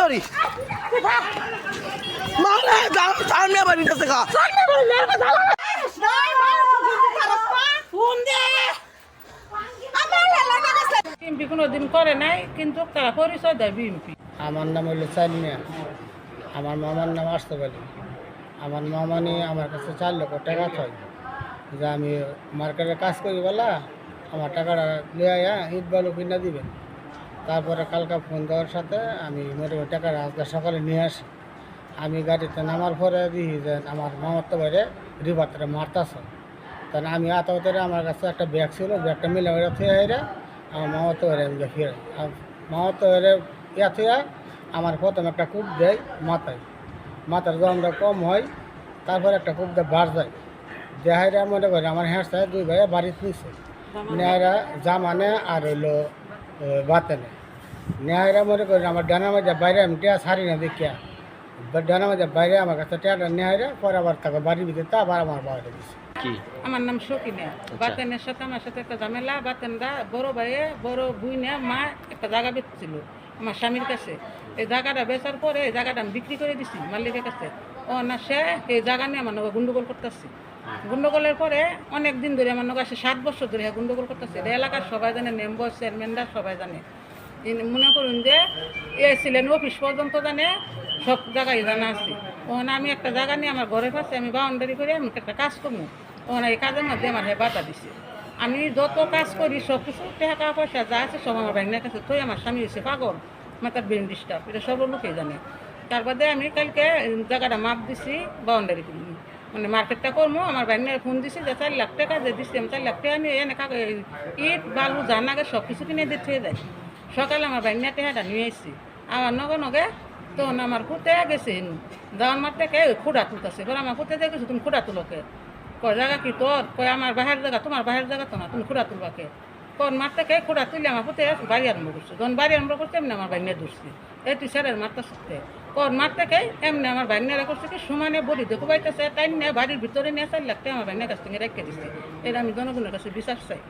বাড়ি মানে সামনে বাড়ি কাছে খা বিএমপি কোনোদিন করে নাই, কিন্তু তারা পরিচয় দেয় বিএমপি। আমার নাম হইল চাইনিয়া, আমার মামার নাম আসতে আলী। আমার মামা নিয়ে আমার কাছে 4 লক্ষ টাকা চাই যে আমি মার্কেটে কাজ করি বলা আমার টাকাটা নিয়ে আয়া ইট বালু কিনা দিবেন। তারপরে কালকা ফোন দেওয়ার সাথে আমি মোটামুটি টাকাটা আজকে সকালে নিয়ে আসি। আমি গাড়িতে নামার পরে দেখি যে আমার মামার তো বাইরে রিভারটা মারতেছে। তাহলে আমি আতরে আমার কাছে একটা ব্যাগ ছিল, ব্যাগটা মিলে ওরা থুয়ে এরা আমার মামার তো বাইরে আমি ফিরে মামার তো বাইরে ইয়া থুয়া আমার প্রথম একটা কূপ দেয় মাথার জমটা কম হয়, তারপর একটা কূপ দেয় বার যায়। দেহাইরা মনে করে আমার হ্যাঁ 2 ভাইয়া বাড়িতে নিচ্ছে নেহারা জামানে আর হইলো বাতেনে। নেহারা মনে করি আমার ডানার মধ্যে বাইরে আমি টিয়া ছাড়ি না দেখিয়া ডানার মধ্যে বাইরে আমার কাছে টিয়াটা নেহারা পরে আবার তাকে বাড়ির ভিতরে তা আবার আমার বাড়িতে দিচ্ছে। আমার নাম শকিনা। বাতেনের সাথে আমার সাথে একটা ঝামেলা। বাতেনরা বড় ভাইয়ে বড় বুইনে মা একটা জায়গা বেচছিল আমার স্বামীর কাছে। এই জায়গাটা বেচার পরে এই জায়গাটা আমি বিক্রি করে দিছি মালিকের কাছে। ও না সে এই জায়গা নিয়ে আমার নৌকা গন্ডগোল করতেছি। গন্ডগোলের পরে অনেক দিন ধরে আমার নৌকা 7 বছর ধরে গন্ডগোল করতেছে। এলাকার সবাই জানে, মেম্বার চেয়ারম্যানরা সবাই জানে। মনে করুন যে ছিলেন অফিস পর্যন্ত জানে, সব জায়গায় জানা আছে। ওখানে আমি একটা জায়গা নিয়ে আমার ঘরের পাশে আমি বাউন্ডারি করে আমি একটা কাজ করবো। ওখানে এই কাজের মধ্যে আমার বাধা দিছে। আমি যত কাজ করি সব কিছু টাকা পয়সা যা আছে সব আমার ভাইনের কাছে। তো আমার স্বামী হয়েছে পাগল, মাথার ব্রেন ডিস্টার্ব, এটা সব লোকেই জানে। তার বাদে আমি কালকে জায়গাটা মাপ দিছি বাউন্ডারি করি, মানে মার্কেটটা করবো। আমার ভাইনের ফোন দিছি যে 4 লাখ টাকা যে দিচ্ছি, আমি 4 লাখ টাকা নিয়ে এনে ইট বালু জান আগে সব কিছু কিনে দিয়ে থুয়ে যায়। সকালে আমার ভাইনের টাকাটা নিয়ে এসেছি আমার নগে তখন আমার ফুটে গেছে যাওয়ার মার থেকে খুঁড়া তুলতেছে। এবার আমার ফুটে দিয়ে গেছে, তুমি খুঁড়া তুলোকে কয় জায়গা কি তোর? কয় আমার বাহের জায়গা, তোমার বাহের জায়গা তো না, তুমি খুঁড়া তুলবাকে। কোন মার থেকে খুঁড়া তুলে আমার ফুটে বাড়ি আরম্ভ করছে। যখন বাড়ি আরম্ভ করছে এমনি আমার ভাইনে ধরছি, এই তুই স্যারের মারটা শিখতে কোন মার থেকে এমনি আমার ভাইনেরা করছে কি সমানে বলি দেখো পাইতেছে টাইম নিয়ে বাড়ির ভিতরে নিয়ে 4 লাখ টাকা আমার ভাইনের কাছ থেকে রেখে দিচ্ছে। এটা আমি জনগণের কাছে বিশ্বাস চাই।